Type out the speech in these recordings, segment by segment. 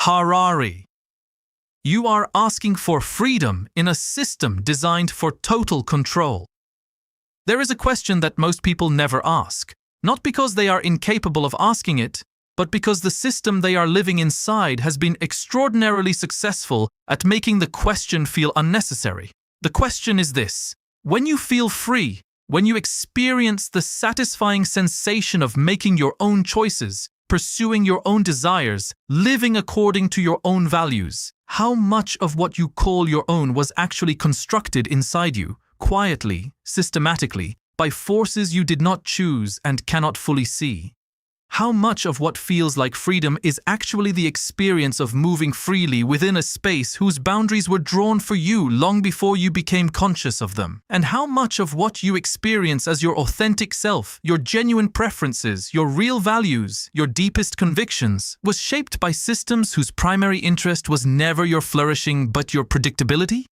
Harari. You are asking for freedom in a system designed for total control. There is a question that most people never ask, not because they are incapable of asking it, but because the system they are living inside has been extraordinarily successful at making the question feel unnecessary. The question is this: when you feel free, when you experience the satisfying sensation of making your own choices, pursuing your own desires, living according to your own values, how much of what you call your own was actually constructed inside you, quietly, systematically, by forces you did not choose and cannot fully see? How much of what feels like freedom is actually the experience of moving freely within a space whose boundaries were drawn for you long before you became conscious of them? And how much of what you experience as your authentic self, your genuine preferences, your real values, your deepest convictions, was shaped by systems whose primary interest was never your flourishing but your predictability?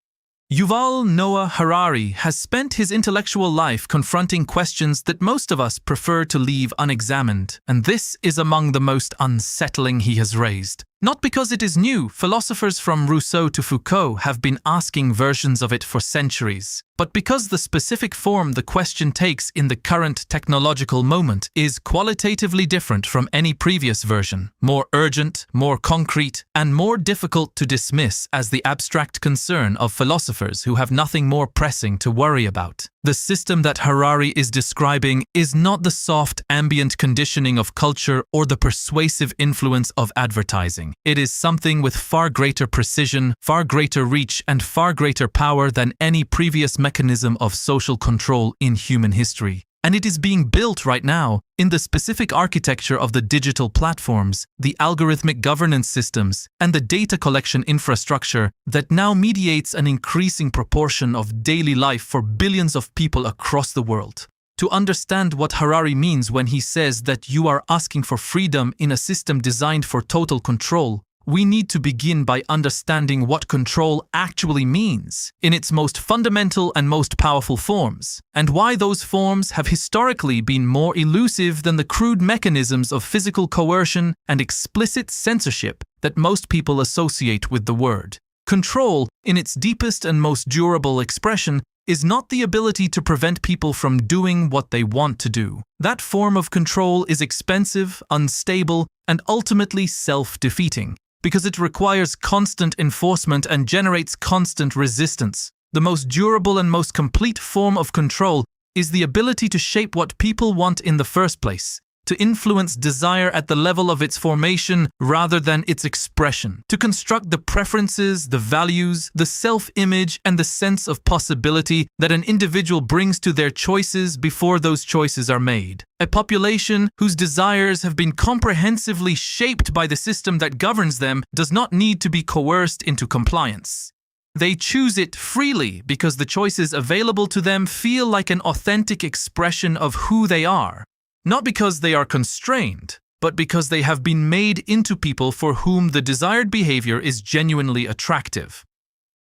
Yuval Noah Harari has spent his intellectual life confronting questions that most of us prefer to leave unexamined, and this is among the most unsettling he has raised. Not because it is new, philosophers from Rousseau to Foucault have been asking versions of it for centuries, but because the specific form the question takes in the current technological moment is qualitatively different from any previous version, more urgent, more concrete, and more difficult to dismiss as the abstract concern of philosophers who have nothing more pressing to worry about. The system that Harari is describing is not the soft ambient conditioning of culture or the persuasive influence of advertising. It is something with far greater precision, far greater reach, and far greater power than any previous mechanism of social control in human history. And it is being built right now in the specific architecture of the digital platforms, the algorithmic governance systems, and the data collection infrastructure that now mediates an increasing proportion of daily life for billions of people across the world. To understand what Harari means when he says that you are asking for freedom in a system designed for total control, we need to begin by understanding what control actually means in its most fundamental and most powerful forms, and why those forms have historically been more elusive than the crude mechanisms of physical coercion and explicit censorship that most people associate with the word. Control, in its deepest and most durable expression, is not the ability to prevent people from doing what they want to do. That form of control is expensive, unstable, and ultimately self-defeating, because it requires constant enforcement and generates constant resistance. The most durable and most complete form of control is the ability to shape what people want in the first place, to influence desire at the level of its formation rather than its expression, to construct the preferences, the values, the self-image, and the sense of possibility that an individual brings to their choices before those choices are made. A population whose desires have been comprehensively shaped by the system that governs them does not need to be coerced into compliance. They choose it freely because the choices available to them feel like an authentic expression of who they are. Not because they are constrained, but because they have been made into people for whom the desired behavior is genuinely attractive.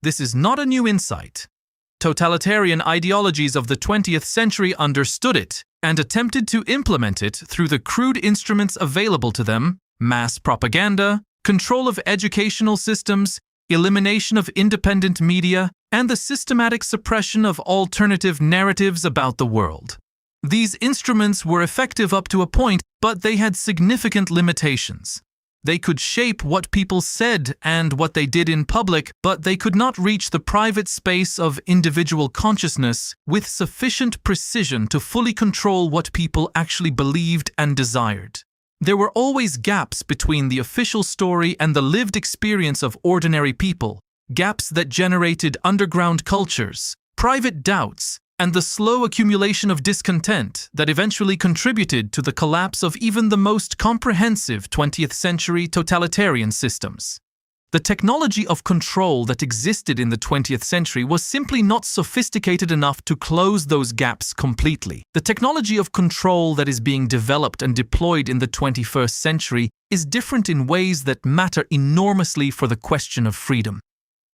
This is not a new insight. Totalitarian ideologies of the 20th century understood it and attempted to implement it through the crude instruments available to them: mass propaganda, control of educational systems, elimination of independent media, and the systematic suppression of alternative narratives about the world. These instruments were effective up to a point, but they had significant limitations. They could shape what people said and what they did in public, but they could not reach the private space of individual consciousness with sufficient precision to fully control what people actually believed and desired. There were always gaps between the official story and the lived experience of ordinary people, gaps that generated underground cultures, private doubts, and the slow accumulation of discontent that eventually contributed to the collapse of even the most comprehensive 20th century totalitarian systems. The technology of control that existed in the 20th century was simply not sophisticated enough to close those gaps completely. The technology of control that is being developed and deployed in the 21st century is different in ways that matter enormously for the question of freedom.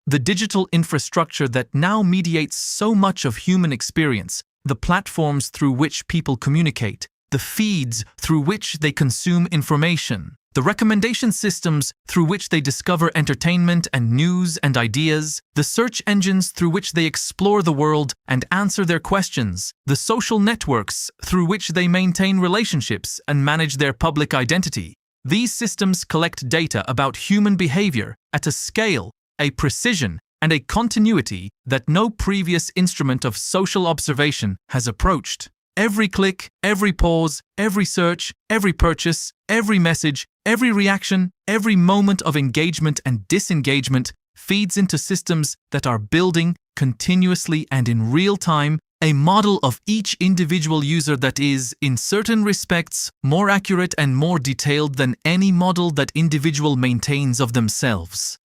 The digital infrastructure that now mediates so much of human experience, the platforms through which people communicate, the feeds through which they consume information, The recommendation systems through which they discover entertainment and news and ideas, the search engines through which they explore the world and answer their questions, the social networks through which they maintain relationships and manage their public identity. These systems collect data about human behavior at a scale, a precision, and a continuity that no previous instrument of social observation has approached. Every click, every pause, every search, every purchase, every message, every reaction, every moment of engagement and disengagement feeds into systems that are building continuously and in real time a model of each individual user that is, in certain respects, more accurate and more detailed than any model that individual maintains of themselves.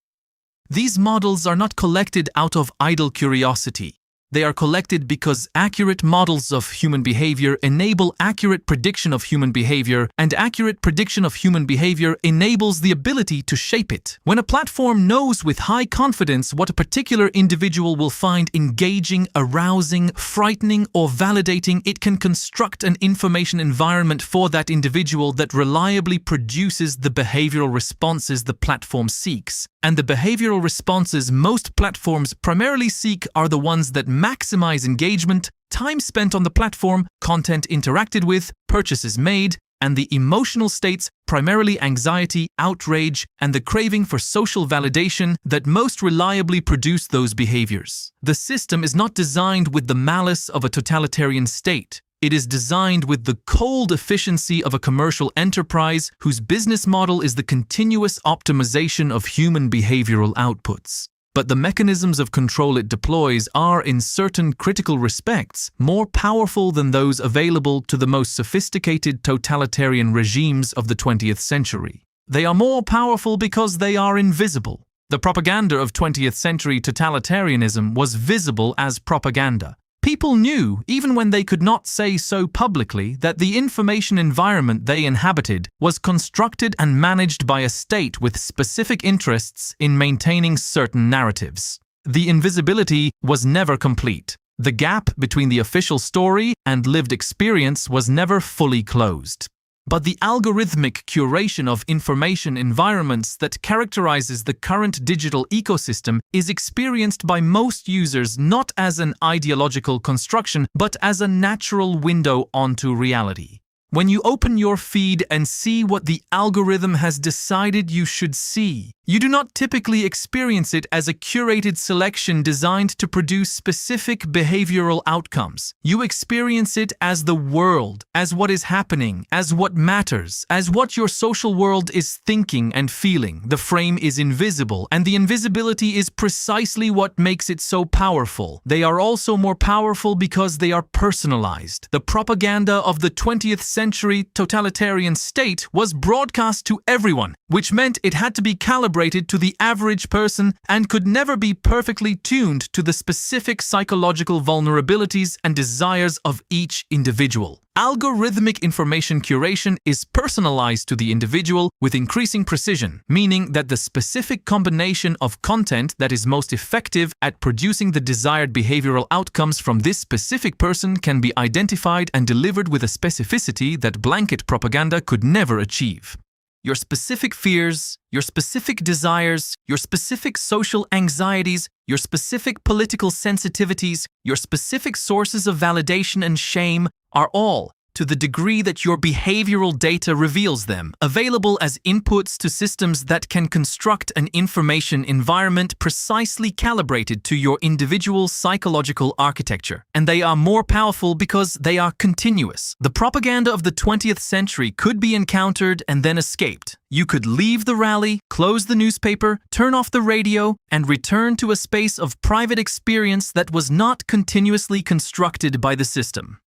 These models are not collected out of idle curiosity. They are collected because accurate models of human behavior enable accurate prediction of human behavior, and accurate prediction of human behavior enables the ability to shape it. When a platform knows with high confidence what a particular individual will find engaging, arousing, frightening, or validating, it can construct an information environment for that individual that reliably produces the behavioral responses the platform seeks. And the behavioral responses most platforms primarily seek are the ones that maximize engagement, time spent on the platform, content interacted with, purchases made, and the emotional states, primarily anxiety, outrage, and the craving for social validation that most reliably produce those behaviors. The system is not designed with the malice of a totalitarian state. It is designed with the cold efficiency of a commercial enterprise whose business model is the continuous optimization of human behavioral outputs. But the mechanisms of control it deploys are, in certain critical respects, more powerful than those available to the most sophisticated totalitarian regimes of the 20th century. They are more powerful because they are invisible. The propaganda of 20th century totalitarianism was visible as propaganda. People knew, even when they could not say so publicly, that the information environment they inhabited was constructed and managed by a state with specific interests in maintaining certain narratives. The invisibility was never complete. The gap between the official story and lived experience was never fully closed. But the algorithmic curation of information environments that characterizes the current digital ecosystem is experienced by most users not as an ideological construction, but as a natural window onto reality. When you open your feed and see what the algorithm has decided you should see, you do not typically experience it as a curated selection designed to produce specific behavioral outcomes. You experience it as the world, as what is happening, as what matters, as what your social world is thinking and feeling. The frame is invisible, and the invisibility is precisely what makes it so powerful. They are also more powerful because they are personalized. The propaganda of the 20th century totalitarian state was broadcast to everyone, which meant it had to be calibrated to the average person and could never be perfectly tuned to the specific psychological vulnerabilities and desires of each individual. Algorithmic information curation is personalized to the individual with increasing precision, meaning that the specific combination of content that is most effective at producing the desired behavioral outcomes from this specific person can be identified and delivered with a specificity that blanket propaganda could never achieve. Your specific fears, your specific desires, your specific social anxieties, your specific political sensitivities, your specific sources of validation and shame are all, to the degree that your behavioral data reveals them, available as inputs to systems that can construct an information environment precisely calibrated to your individual psychological architecture. And they are more powerful because they are continuous. The propaganda of the 20th century could be encountered and then escaped. You could leave the rally, close the newspaper, turn off the radio, and return to a space of private experience that was not continuously constructed by the system.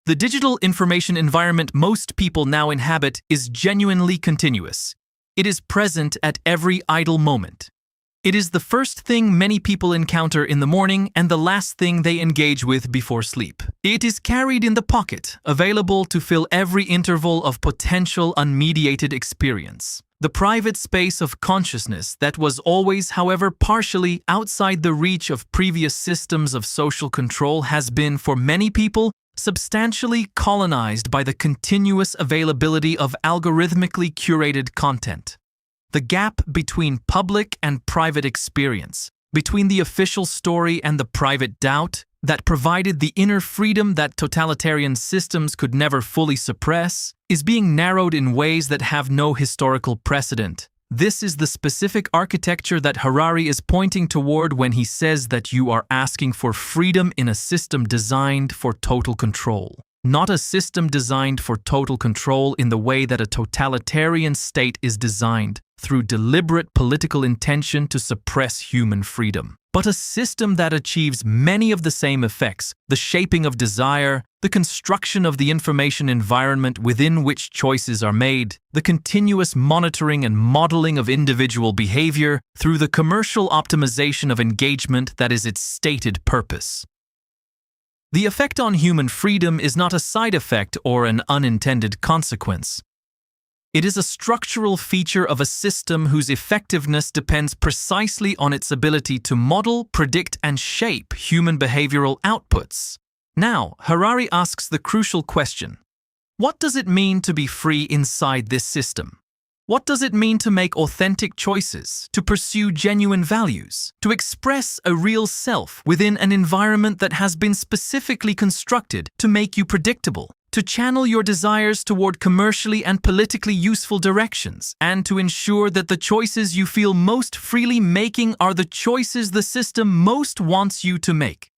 The digital information environment most people now inhabit is genuinely continuous. It is present at every idle moment. It is the first thing many people encounter in the morning and the last thing they engage with before sleep. It is carried in the pocket, available to fill every interval of potential unmediated experience. The private space of consciousness that was always, however, partially outside the reach of previous systems of social control has been, for many people, substantially colonized by the continuous availability of algorithmically curated content. The gap between public and private experience, between the official story and the private doubt, that provided the inner freedom that totalitarian systems could never fully suppress, is being narrowed in ways that have no historical precedent. This is the specific architecture that Harari is pointing toward when he says that you are asking for freedom in a system designed for total control. Not a system designed for total control in the way that a totalitarian state is designed, through deliberate political intention to suppress human freedom, but a system that achieves many of the same effects: the shaping of desire, the construction of the information environment within which choices are made, the continuous monitoring and modeling of individual behavior through the commercial optimization of engagement that is its stated purpose. The effect on human freedom is not a side effect or an unintended consequence. It is a structural feature of a system whose effectiveness depends precisely on its ability to model, predict, and shape human behavioral outputs. Now, Harari asks the crucial question: what does it mean to be free inside this system? What does it mean to make authentic choices, to pursue genuine values, to express a real self within an environment that has been specifically constructed to make you predictable, to channel your desires toward commercially and politically useful directions, and to ensure that the choices you feel most freely making are the choices the system most wants you to make?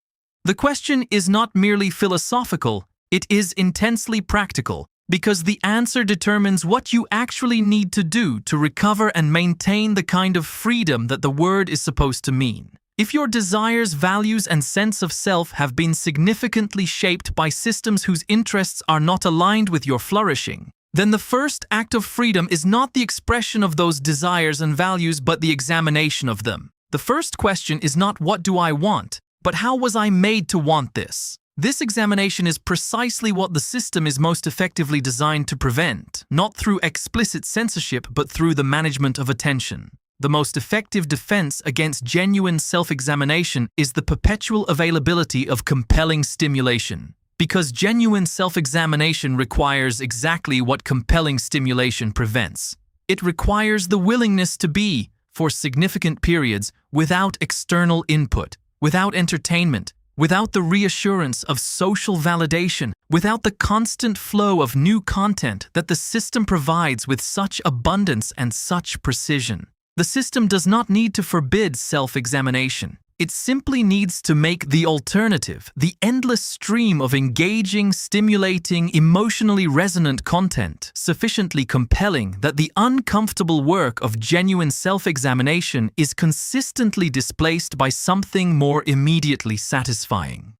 The question is not merely philosophical, it is intensely practical, because the answer determines what you actually need to do to recover and maintain the kind of freedom that the word is supposed to mean. If your desires, values, and sense of self have been significantly shaped by systems whose interests are not aligned with your flourishing, then the first act of freedom is not the expression of those desires and values but the examination of them. The first question is not what do I want, but how was I made to want this? This examination is precisely what the system is most effectively designed to prevent, not through explicit censorship but through the management of attention. The most effective defense against genuine self-examination is the perpetual availability of compelling stimulation. Because genuine self-examination requires exactly what compelling stimulation prevents. It requires the willingness to be, for significant periods, without external input, without entertainment, without the reassurance of social validation, without the constant flow of new content that the system provides with such abundance and such precision. The system does not need to forbid self-examination. It simply needs to make the alternative, the endless stream of engaging, stimulating, emotionally resonant content, sufficiently compelling that the uncomfortable work of genuine self-examination is consistently displaced by something more immediately satisfying.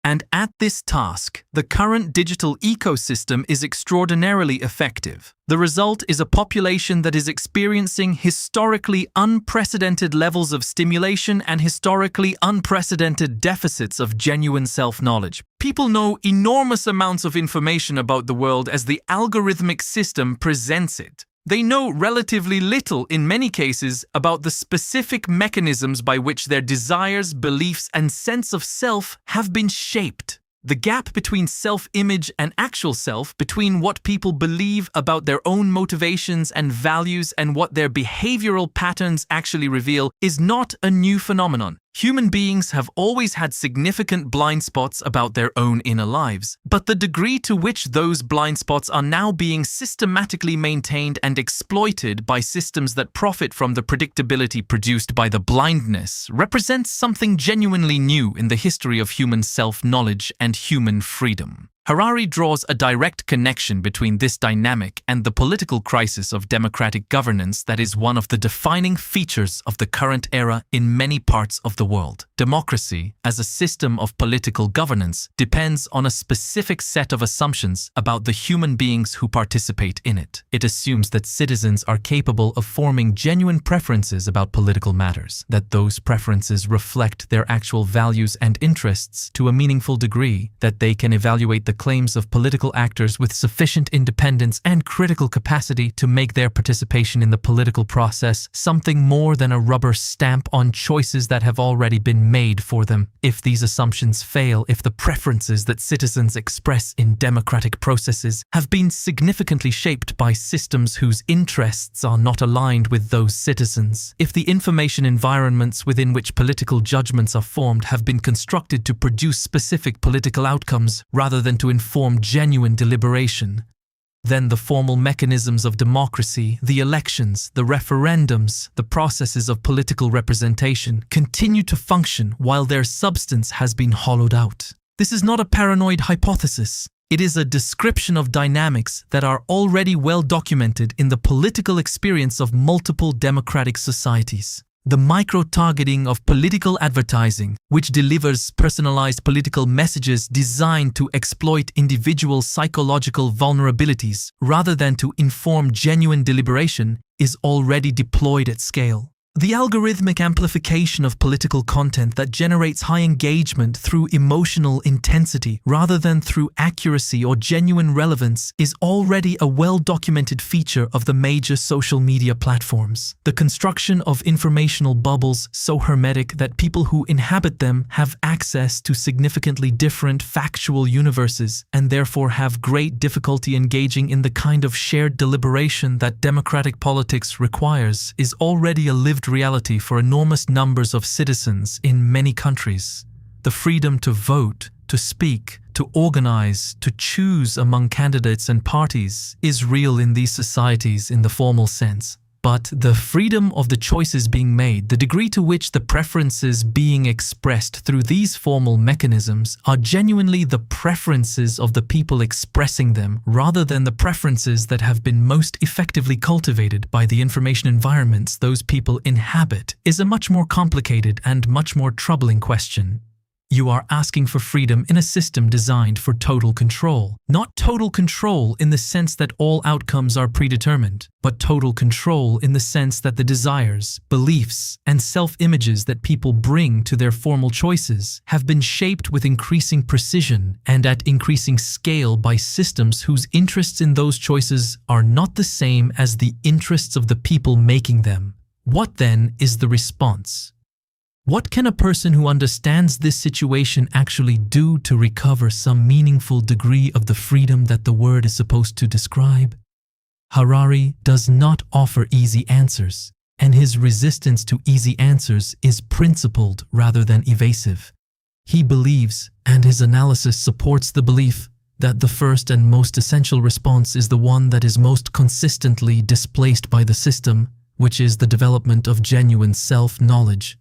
And at this task, the current digital ecosystem is extraordinarily effective. The result is a population that is experiencing historically unprecedented levels of stimulation and historically unprecedented deficits of genuine self-knowledge. People know enormous amounts of information about the world as the algorithmic system presents it. They know relatively little, in many cases, about the specific mechanisms by which their desires, beliefs, and sense of self have been shaped. The gap between self-image and actual self, between what people believe about their own motivations and values and what their behavioral patterns actually reveal, is not a new phenomenon. Human beings have always had significant blind spots about their own inner lives, but the degree to which those blind spots are now being systematically maintained and exploited by systems that profit from the predictability produced by the blindness represents something genuinely new in the history of human self-knowledge and human freedom. Harari draws a direct connection between this dynamic and the political crisis of democratic governance that is one of the defining features of the current era in many parts of the world. Democracy, as a system of political governance, depends on a specific set of assumptions about the human beings who participate in it. It assumes that citizens are capable of forming genuine preferences about political matters, that those preferences reflect their actual values and interests to a meaningful degree, that they can evaluate the the claims of political actors with sufficient independence and critical capacity to make their participation in the political process something more than a rubber stamp on choices that have already been made for them. If these assumptions fail, if the preferences that citizens express in democratic processes have been significantly shaped by systems whose interests are not aligned with those citizens, if the information environments within which political judgments are formed have been constructed to produce specific political outcomes rather than to inform genuine deliberation, then the formal mechanisms of democracy, the elections, the referendums, the processes of political representation continue to function while their substance has been hollowed out. This is not a paranoid hypothesis. It is a description of dynamics that are already well documented in the political experience of multiple democratic societies. The micro-targeting of political advertising, which delivers personalized political messages designed to exploit individual psychological vulnerabilities rather than to inform genuine deliberation, is already deployed at scale. The algorithmic amplification of political content that generates high engagement through emotional intensity rather than through accuracy or genuine relevance is already a well-documented feature of the major social media platforms. The construction of informational bubbles so hermetic that people who inhabit them have access to significantly different factual universes and therefore have great difficulty engaging in the kind of shared deliberation that democratic politics requires is already a lived reality for enormous numbers of citizens in many countries. The freedom to vote, to speak, to organize, to choose among candidates and parties is real in these societies in the formal sense. But the freedom of the choices being made, the degree to which the preferences being expressed through these formal mechanisms are genuinely the preferences of the people expressing them rather than the preferences that have been most effectively cultivated by the information environments those people inhabit, is a much more complicated and much more troubling question. You are asking for freedom in a system designed for total control. Not total control in the sense that all outcomes are predetermined, but total control in the sense that the desires, beliefs, and self-images that people bring to their formal choices have been shaped with increasing precision and at increasing scale by systems whose interests in those choices are not the same as the interests of the people making them. What then is the response? What can a person who understands this situation actually do to recover some meaningful degree of the freedom that the word is supposed to describe? Harari does not offer easy answers, and his resistance to easy answers is principled rather than evasive. He believes, and his analysis supports the belief, that the first and most essential response is the one that is most consistently displaced by the system, which is the development of genuine self-knowledge.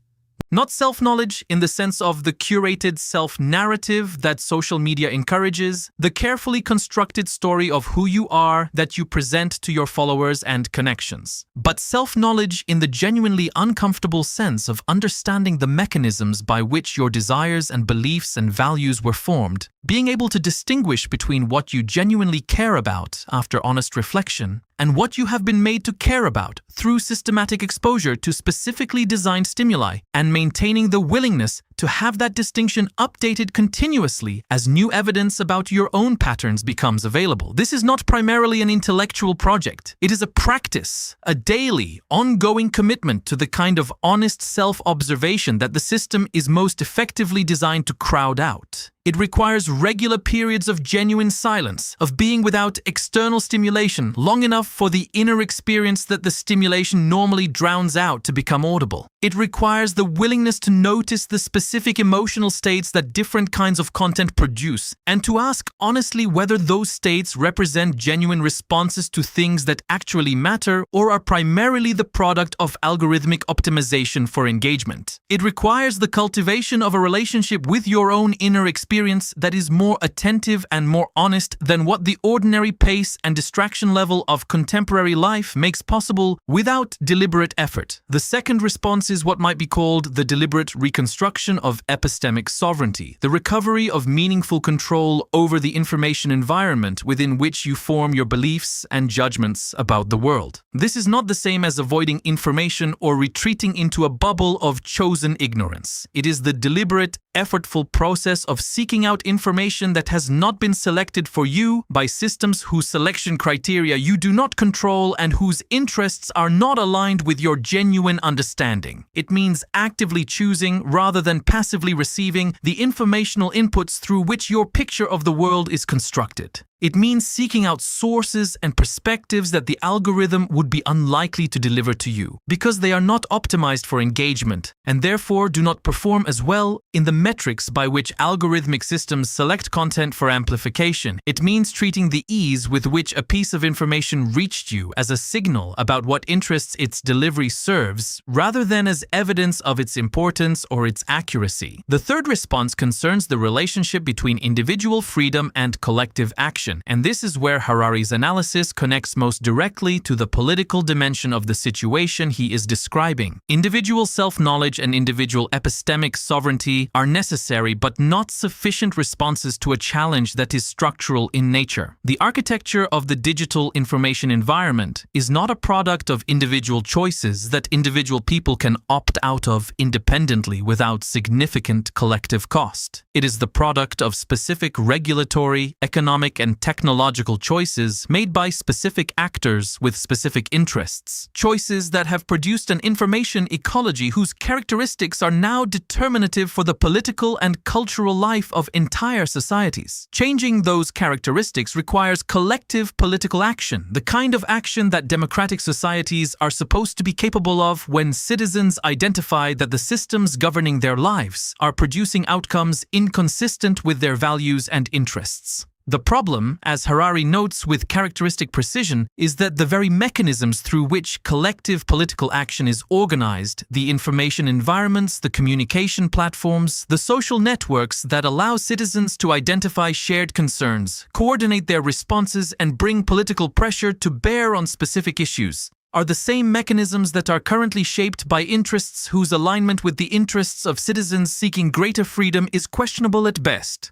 Not self-knowledge in the sense of the curated self-narrative that social media encourages, the carefully constructed story of who you are that you present to your followers and connections. But self-knowledge in the genuinely uncomfortable sense of understanding the mechanisms by which your desires and beliefs and values were formed, being able to distinguish between what you genuinely care about after honest reflection and what you have been made to care about through systematic exposure to specifically designed stimuli, and maintaining the willingness to have that distinction updated continuously as new evidence about your own patterns becomes available. This is not primarily an intellectual project. It is a practice, a daily, ongoing commitment to the kind of honest self-observation that the system is most effectively designed to crowd out. It requires regular periods of genuine silence, of being without external stimulation long enough for the inner experience that the stimulation normally drowns out to become audible. It requires the willingness to notice the specific emotional states that different kinds of content produce, and to ask honestly whether those states represent genuine responses to things that actually matter or are primarily the product of algorithmic optimization for engagement. It requires the cultivation of a relationship with your own inner experience that is more attentive and more honest than what the ordinary pace and distraction level of contemporary life makes possible without deliberate effort. The second response is what might be called the deliberate reconstruction of epistemic sovereignty, the recovery of meaningful control over the information environment within which you form your beliefs and judgments about the world. This is not the same as avoiding information or retreating into a bubble of chosen ignorance. It is the deliberate effortful process of seeking out information that has not been selected for you by systems whose selection criteria you do not control and whose interests are not aligned with your genuine understanding. It means actively choosing rather than passively receiving the informational inputs through which your picture of the world is constructed. It means seeking out sources and perspectives that the algorithm would be unlikely to deliver to you because they are not optimized for engagement and therefore do not perform as well in the metrics by which algorithmic systems select content for amplification. It means treating the ease with which a piece of information reached you as a signal about what interests its delivery serves rather than as evidence of its importance or its accuracy. The third response concerns the relationship between individual freedom and collective action. And this is where Harari's analysis connects most directly to the political dimension of the situation he is describing. Individual self-knowledge and individual epistemic sovereignty are necessary but not sufficient responses to a challenge that is structural in nature. The architecture of the digital information environment is not a product of individual choices that individual people can opt out of independently without significant collective cost. It is the product of specific regulatory, economic, and technological choices made by specific actors with specific interests. Choices that have produced an information ecology whose characteristics are now determinative for the political and cultural life of entire societies. Changing those characteristics requires collective political action, the kind of action that democratic societies are supposed to be capable of when citizens identify that the systems governing their lives are producing outcomes inconsistent with their values and interests. The problem, as Harari notes with characteristic precision, is that the very mechanisms through which collective political action is organized, the information environments, the communication platforms, the social networks that allow citizens to identify shared concerns, coordinate their responses, and bring political pressure to bear on specific issues, are the same mechanisms that are currently shaped by interests whose alignment with the interests of citizens seeking greater freedom is questionable at best.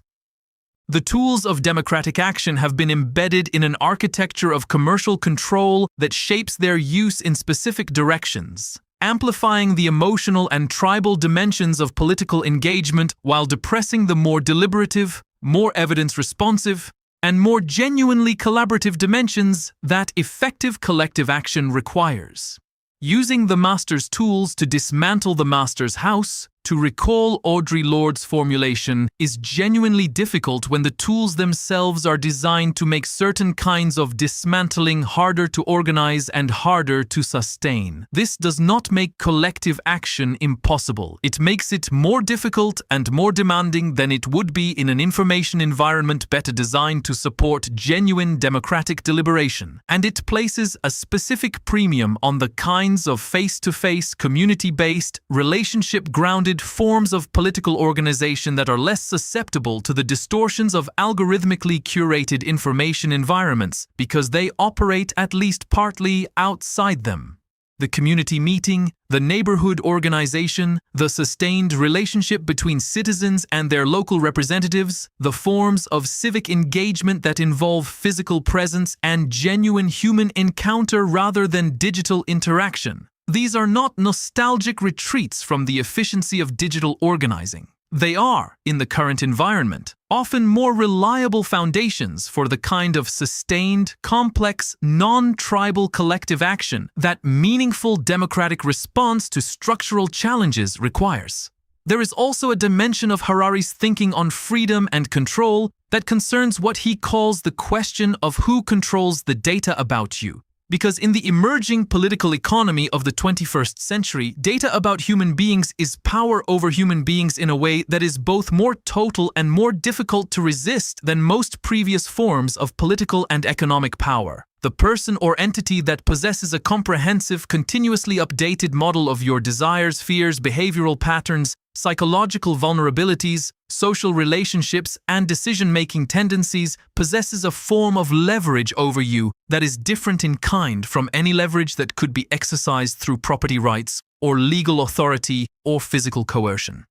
The tools of democratic action have been embedded in an architecture of commercial control that shapes their use in specific directions, amplifying the emotional and tribal dimensions of political engagement while depressing the more deliberative, more evidence-responsive, and more genuinely collaborative dimensions that effective collective action requires. Using the master's tools to dismantle the master's house, to recall Audre Lorde's formulation, is genuinely difficult when the tools themselves are designed to make certain kinds of dismantling harder to organize and harder to sustain. This does not make collective action impossible. It makes it more difficult and more demanding than it would be in an information environment better designed to support genuine democratic deliberation. And it places a specific premium on the kinds of face-to-face, community-based, relationship-grounded forms of political organization that are less susceptible to the distortions of algorithmically curated information environments because they operate at least partly outside them. The community meeting, the neighborhood organization, the sustained relationship between citizens and their local representatives, the forms of civic engagement that involve physical presence and genuine human encounter rather than digital interaction. These are not nostalgic retreats from the efficiency of digital organizing. They are, in the current environment, often more reliable foundations for the kind of sustained, complex, non-tribal collective action that meaningful democratic response to structural challenges requires. There is also a dimension of Harari's thinking on freedom and control that concerns what he calls the question of who controls the data about you. Because in the emerging political economy of the 21st century, data about human beings is power over human beings in a way that is both more total and more difficult to resist than most previous forms of political and economic power. The person or entity that possesses a comprehensive, continuously updated model of your desires, fears, behavioral patterns, psychological vulnerabilities, social relationships, and decision-making tendencies possesses a form of leverage over you that is different in kind from any leverage that could be exercised through property rights or legal authority or physical coercion.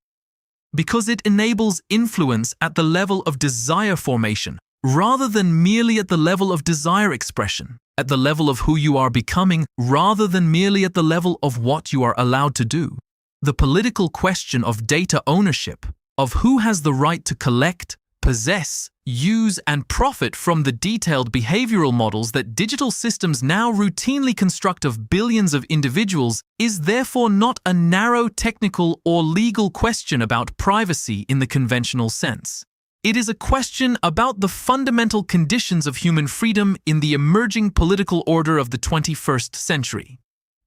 Because it enables influence at the level of desire formation, rather than merely at the level of desire expression, at the level of who you are becoming, rather than merely at the level of what you are allowed to do. The political question of data ownership, of who has the right to collect, possess, use, and profit from the detailed behavioral models that digital systems now routinely construct of billions of individuals is therefore not a narrow technical or legal question about privacy in the conventional sense. It is a question about the fundamental conditions of human freedom in the emerging political order of the 21st century.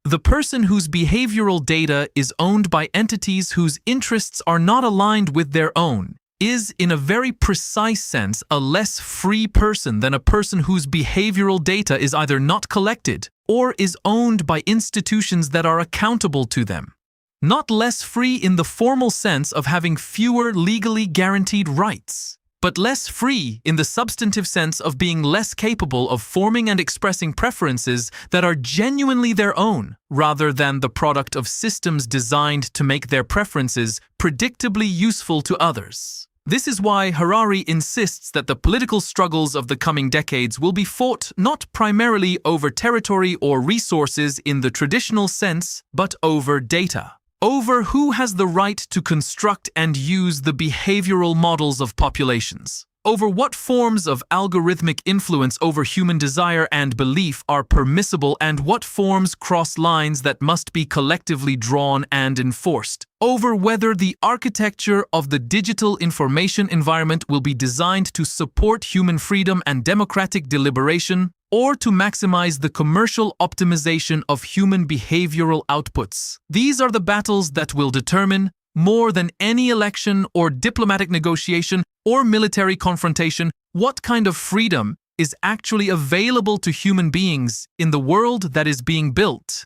The person whose behavioral data is owned by entities whose interests are not aligned with their own is, in a very precise sense, a less free person than a person whose behavioral data is either not collected or is owned by institutions that are accountable to them. Not less free in the formal sense of having fewer legally guaranteed rights, but less free in the substantive sense of being less capable of forming and expressing preferences that are genuinely their own, rather than the product of systems designed to make their preferences predictably useful to others. This is why Harari insists that the political struggles of the coming decades will be fought not primarily over territory or resources in the traditional sense, but over data. Over who has the right to construct and use the behavioral models of populations. Over what forms of algorithmic influence over human desire and belief are permissible and what forms cross lines that must be collectively drawn and enforced. Over whether the architecture of the digital information environment will be designed to support human freedom and democratic deliberation, or to maximize the commercial optimization of human behavioral outputs. These are the battles that will determine, more than any election or diplomatic negotiation or military confrontation, what kind of freedom is actually available to human beings in the world that is being built.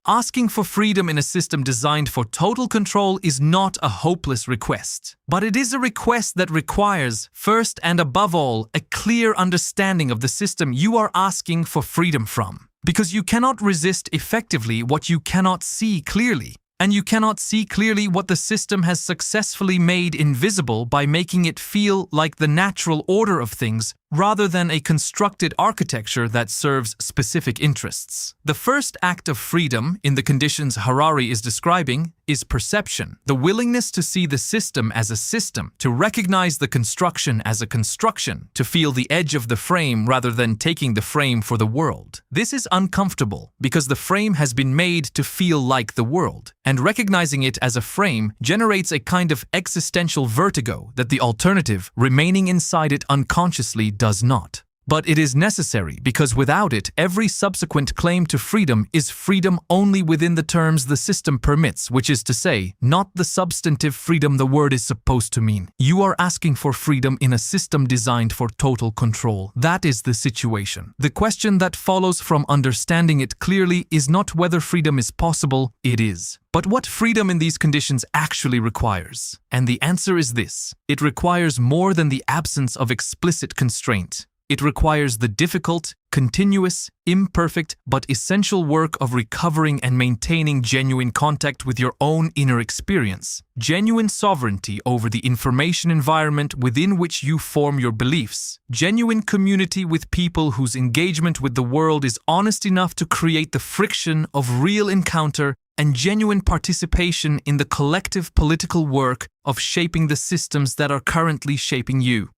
Asking for freedom in a system designed for total control is not a hopeless request, but it is a request that requires, first and above all, a clear understanding of the system you are asking for freedom from. Because you cannot resist effectively what you cannot see clearly, and you cannot see clearly what the system has successfully made invisible by making it feel like the natural order of things rather than a constructed architecture that serves specific interests. The first act of freedom, in the conditions Harari is describing, is perception, the willingness to see the system as a system, to recognize the construction as a construction, to feel the edge of the frame rather than taking the frame for the world. This is uncomfortable because the frame has been made to feel like the world, and recognizing it as a frame generates a kind of existential vertigo that the alternative, remaining inside it unconsciously, does not. But it is necessary because without it, every subsequent claim to freedom is freedom only within the terms the system permits, which is to say, not the substantive freedom the word is supposed to mean. You are asking for freedom in a system designed for total control. That is the situation. The question that follows from understanding it clearly is not whether freedom is possible, it is. But what freedom in these conditions actually requires? And the answer is this: it requires more than the absence of explicit constraint. It requires the difficult, continuous, imperfect, but essential work of recovering and maintaining genuine contact with your own inner experience, genuine sovereignty over the information environment within which you form your beliefs, genuine community with people whose engagement with the world is honest enough to create the friction of real encounter, and genuine participation in the collective political work of shaping the systems that are currently shaping you.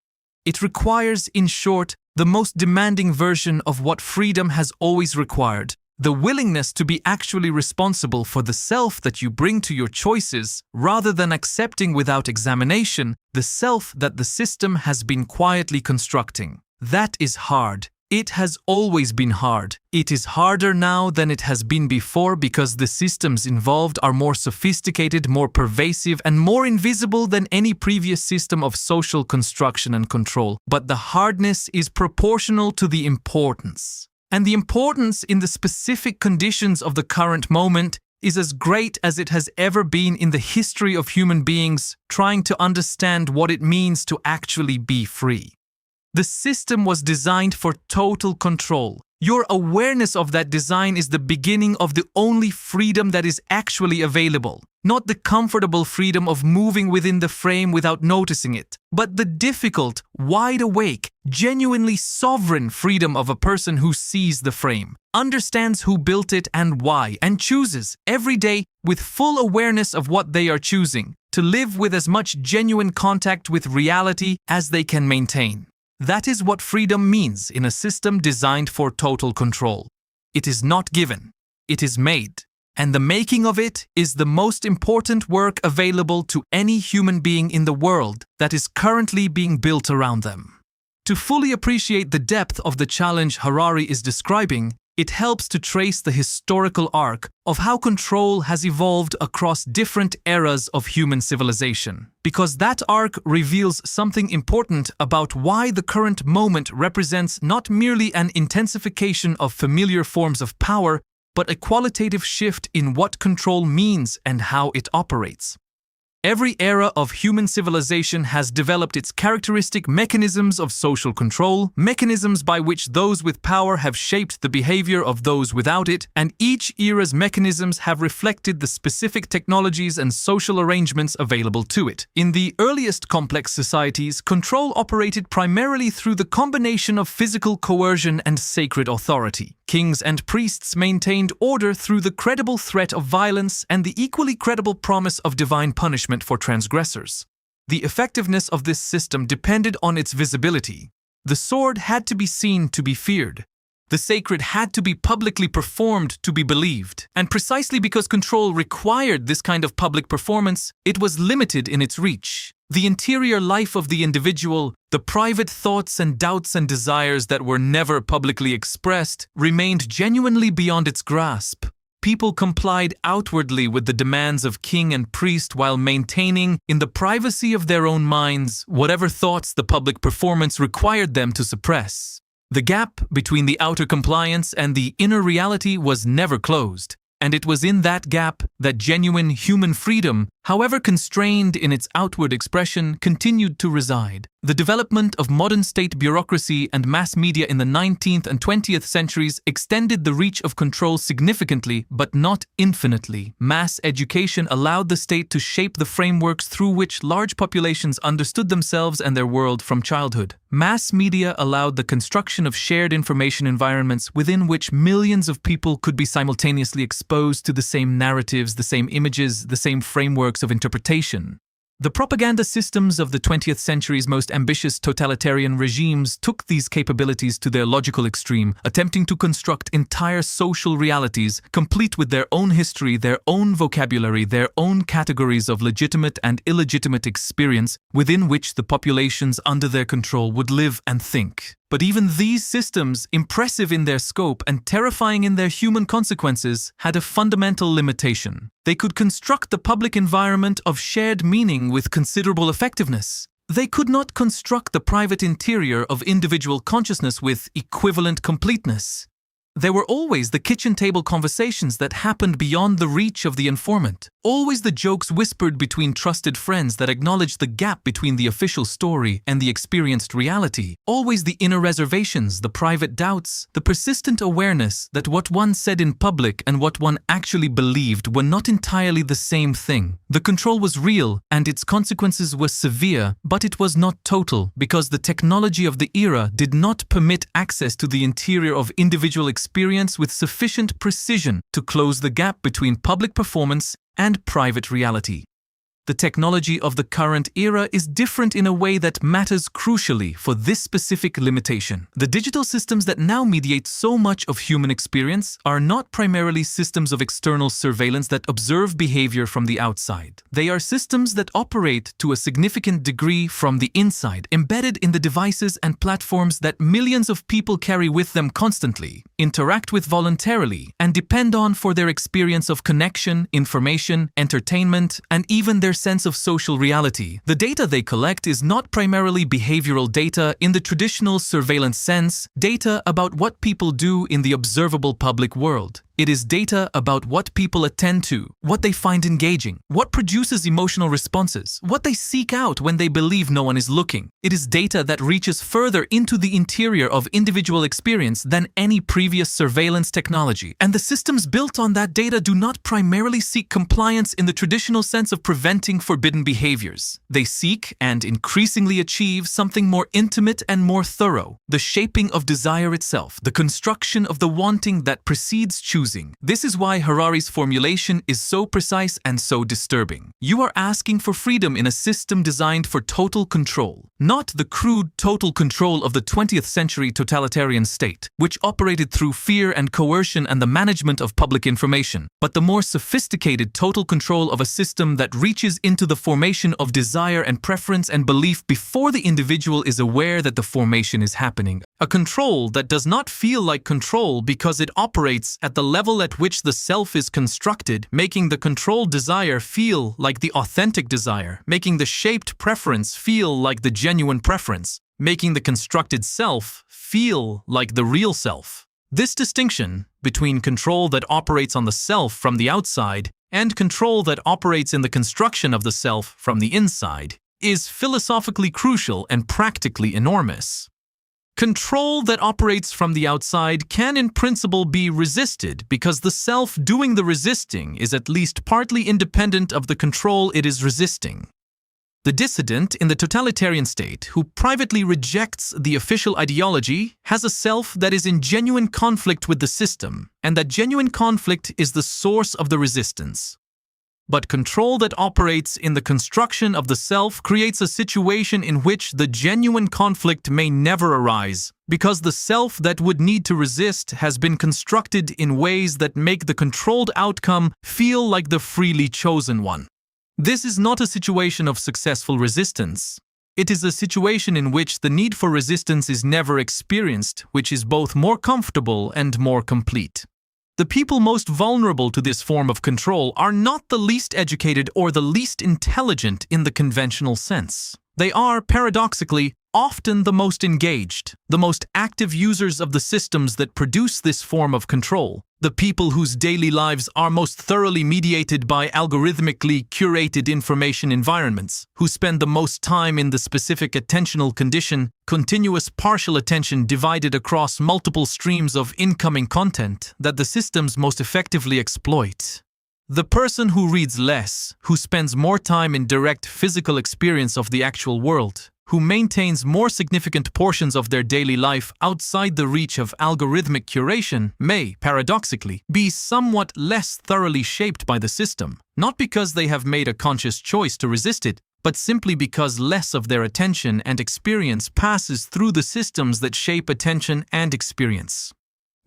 It requires, in short, the most demanding version of what freedom has always required, the willingness to be actually responsible for the self that you bring to your choices, rather than accepting without examination the self that the system has been quietly constructing. That is hard. It has always been hard. It is harder now than it has been before because the systems involved are more sophisticated, more pervasive, and more invisible than any previous system of social construction and control. But the hardness is proportional to the importance. And the importance in the specific conditions of the current moment is as great as it has ever been in the history of human beings trying to understand what it means to actually be free. The system was designed for total control. Your awareness of that design is the beginning of the only freedom that is actually available. Not the comfortable freedom of moving within the frame without noticing it, but the difficult, wide-awake, genuinely sovereign freedom of a person who sees the frame, understands who built it and why, and chooses, every day, with full awareness of what they are choosing, to live with as much genuine contact with reality as they can maintain. That is what freedom means in a system designed for total control. It is not given, it is made. And the making of it is the most important work available to any human being in the world that is currently being built around them. To fully appreciate the depth of the challenge Harari is describing, it helps to trace the historical arc of how control has evolved across different eras of human civilization, because that arc reveals something important about why the current moment represents not merely an intensification of familiar forms of power, but a qualitative shift in what control means and how it operates. Every era of human civilization has developed its characteristic mechanisms of social control, mechanisms by which those with power have shaped the behavior of those without it, and each era's mechanisms have reflected the specific technologies and social arrangements available to it. In the earliest complex societies, control operated primarily through the combination of physical coercion and sacred authority. Kings and priests maintained order through the credible threat of violence and the equally credible promise of divine punishment for transgressors. The effectiveness of this system depended on its visibility. The sword had to be seen to be feared. The sacred had to be publicly performed to be believed. And precisely because control required this kind of public performance, it was limited in its reach. The interior life of the individual, the private thoughts and doubts and desires that were never publicly expressed, remained genuinely beyond its grasp. People complied outwardly with the demands of king and priest while maintaining, in the privacy of their own minds, whatever thoughts the public performance required them to suppress. The gap between the outer compliance and the inner reality was never closed, and it was in that gap that genuine human freedom, however constrained in its outward expression, continued to reside. The development of modern state bureaucracy and mass media in the 19th and 20th centuries extended the reach of control significantly, but not infinitely. Mass education allowed the state to shape the frameworks through which large populations understood themselves and their world from childhood. Mass media allowed the construction of shared information environments within which millions of people could be simultaneously exposed to the same narratives, the same images, the same frameworks of interpretation. The propaganda systems of the 20th century's most ambitious totalitarian regimes took these capabilities to their logical extreme, attempting to construct entire social realities, complete with their own history, their own vocabulary, their own categories of legitimate and illegitimate experience, within which the populations under their control would live and think. But even these systems, impressive in their scope and terrifying in their human consequences, had a fundamental limitation. They could construct the public environment of shared meaning with considerable effectiveness. They could not construct the private interior of individual consciousness with equivalent completeness. There were always the kitchen table conversations that happened beyond the reach of the informant. Always the jokes whispered between trusted friends that acknowledged the gap between the official story and the experienced reality. Always the inner reservations, the private doubts, the persistent awareness that what one said in public and what one actually believed were not entirely the same thing. The control was real and its consequences were severe, but it was not total because the technology of the era did not permit access to the interior of individual experience with sufficient precision to close the gap between public performance and private reality. The technology of the current era is different in a way that matters crucially for this specific limitation. The digital systems that now mediate so much of human experience are not primarily systems of external surveillance that observe behavior from the outside. They are systems that operate to a significant degree from the inside, embedded in the devices and platforms that millions of people carry with them constantly, interact with voluntarily, and depend on for their experience of connection, information, entertainment, and even their sense of social reality. The data they collect is not primarily behavioral data in the traditional surveillance sense, data about what people do in the observable public world. It is data about what people attend to, what they find engaging, what produces emotional responses, what they seek out when they believe no one is looking. It is data that reaches further into the interior of individual experience than any previous surveillance technology. And the systems built on that data do not primarily seek compliance in the traditional sense of preventing forbidden behaviors. They seek and increasingly achieve something more intimate and more thorough: the shaping of desire itself, the construction of the wanting that precedes choosing. choosing. This is why Harari's formulation is so precise and so disturbing. You are asking for freedom in a system designed for total control, not the crude total control of the 20th century totalitarian state, which operated through fear and coercion and the management of public information, but the more sophisticated total control of a system that reaches into the formation of desire and preference and belief before the individual is aware that the formation is happening. A control that does not feel like control because it operates at the level at which the self is constructed, making the controlled desire feel like the authentic desire, making the shaped preference feel like the genuine preference, making the constructed self feel like the real self. This distinction between control that operates on the self from the outside and control that operates in the construction of the self from the inside is philosophically crucial and practically enormous. Control that operates from the outside can in principle be resisted because the self doing the resisting is at least partly independent of the control it is resisting. The dissident in the totalitarian state who privately rejects the official ideology has a self that is in genuine conflict with the system, and that genuine conflict is the source of the resistance. But control that operates in the construction of the self creates a situation in which the genuine conflict may never arise, because the self that would need to resist has been constructed in ways that make the controlled outcome feel like the freely chosen one. This is not a situation of successful resistance. It is a situation in which the need for resistance is never experienced, which is both more comfortable and more complete. The people most vulnerable to this form of control are not the least educated or the least intelligent in the conventional sense. They are, paradoxically, often the most engaged, the most active users of the systems that produce this form of control, the people whose daily lives are most thoroughly mediated by algorithmically curated information environments, who spend the most time in the specific attentional condition, continuous partial attention divided across multiple streams of incoming content that the systems most effectively exploit. The person who reads less, who spends more time in direct physical experience of the actual world, who maintains more significant portions of their daily life outside the reach of algorithmic curation may, paradoxically, be somewhat less thoroughly shaped by the system, not because they have made a conscious choice to resist it, but simply because less of their attention and experience passes through the systems that shape attention and experience.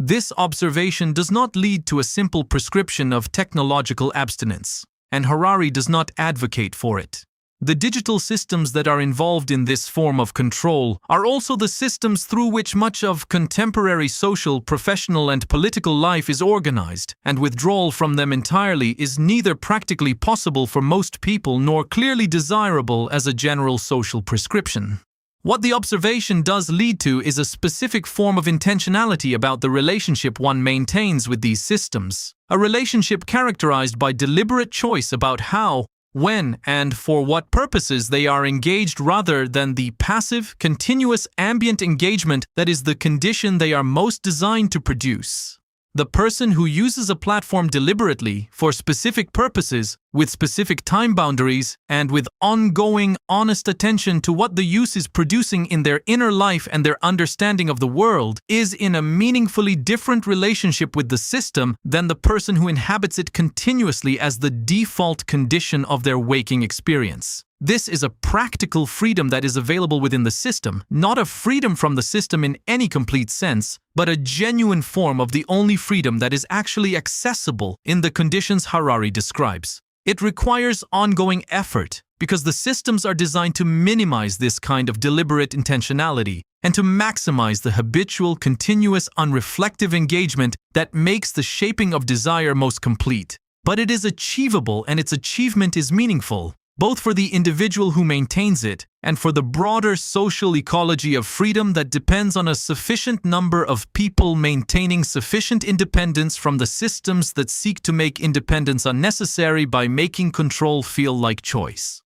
This observation does not lead to a simple prescription of technological abstinence, and Harari does not advocate for it. The digital systems that are involved in this form of control are also the systems through which much of contemporary social, professional, and political life is organized, and withdrawal from them entirely is neither practically possible for most people nor clearly desirable as a general social prescription. What the observation does lead to is a specific form of intentionality about the relationship one maintains with these systems, a relationship characterized by deliberate choice about how, when, and for what purposes they are engaged rather than the passive, continuous ambient engagement that is the condition they are most designed to produce. The person who uses a platform deliberately for specific purposes, with specific time boundaries, and with ongoing, honest attention to what the use is producing in their inner life and their understanding of the world, is in a meaningfully different relationship with the system than the person who inhabits it continuously as the default condition of their waking experience. This is a practical freedom that is available within the system, not a freedom from the system in any complete sense, but a genuine form of the only freedom that is actually accessible in the conditions Harari describes. It requires ongoing effort because the systems are designed to minimize this kind of deliberate intentionality and to maximize the habitual, continuous, unreflective engagement that makes the shaping of desire most complete. But it is achievable, and its achievement is meaningful, both for the individual who maintains it and for the broader social ecology of freedom that depends on a sufficient number of people maintaining sufficient independence from the systems that seek to make independence unnecessary by making control feel like choice.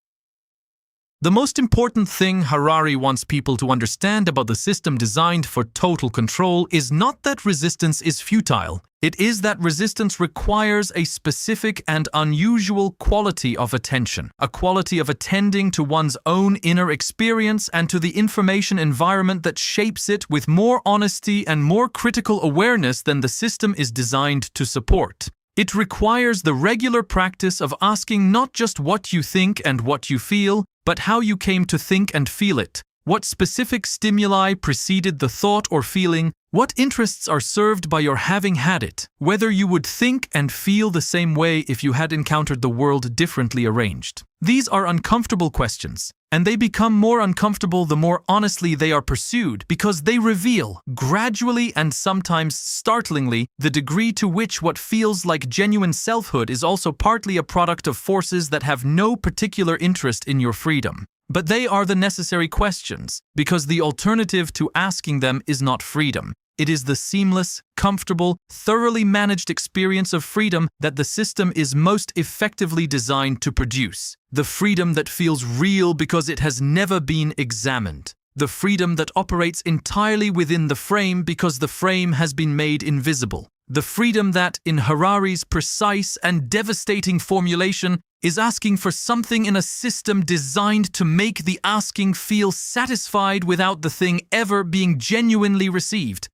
The most important thing Harari wants people to understand about the system designed for total control is not that resistance is futile. It is that resistance requires a specific and unusual quality of attention, a quality of attending to one's own inner experience and to the information environment that shapes it with more honesty and more critical awareness than the system is designed to support. It requires the regular practice of asking not just what you think and what you feel, but how you came to think and feel it. What specific stimuli preceded the thought or feeling? What interests are served by your having had it? Whether you would think and feel the same way if you had encountered the world differently arranged. These are uncomfortable questions, and they become more uncomfortable the more honestly they are pursued because they reveal, gradually and sometimes startlingly, the degree to which what feels like genuine selfhood is also partly a product of forces that have no particular interest in your freedom. But they are the necessary questions, because the alternative to asking them is not freedom. It is the seamless, comfortable, thoroughly managed experience of freedom that the system is most effectively designed to produce. The freedom that feels real because it has never been examined. The freedom that operates entirely within the frame because the frame has been made invisible. The freedom that, in Harari's precise and devastating formulation, is asking for something in a system designed to make the asking feel satisfied without the thing ever being genuinely received.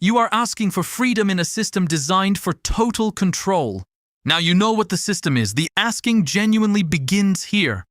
You are asking for freedom in a system designed for total control. Now you know what the system is. The asking genuinely begins here.